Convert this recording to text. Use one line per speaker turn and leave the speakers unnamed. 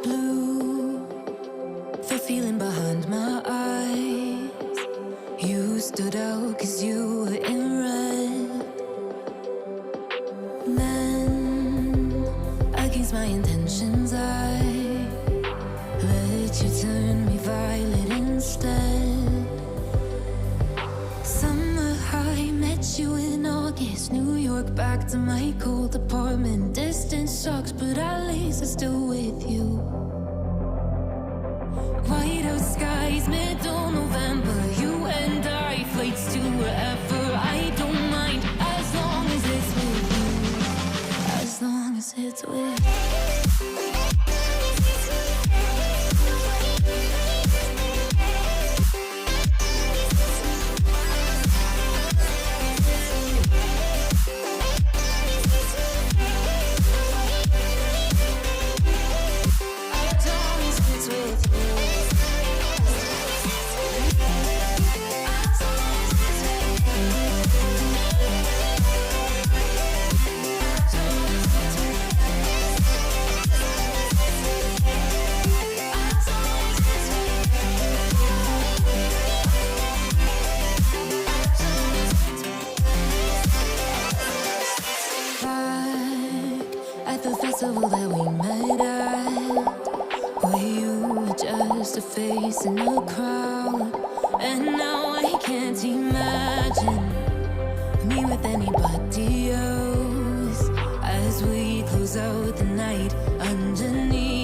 blue, the feeling behind my eyes. You stood out 'cause you were in red. Then, against my intentions, I let you turn me violet instead. Summer high, met you in August. New York, back to my cold apartment. Distance sucks, but at least I'm still with you. White out skies, middle November. You and I, flights to wherever. I don't mind, as long as it's with you. As long as it's with you. At the festival that we met at, where you were just a face in the crowd. And now I can't imagine me with anybody else, as we close out the night underneath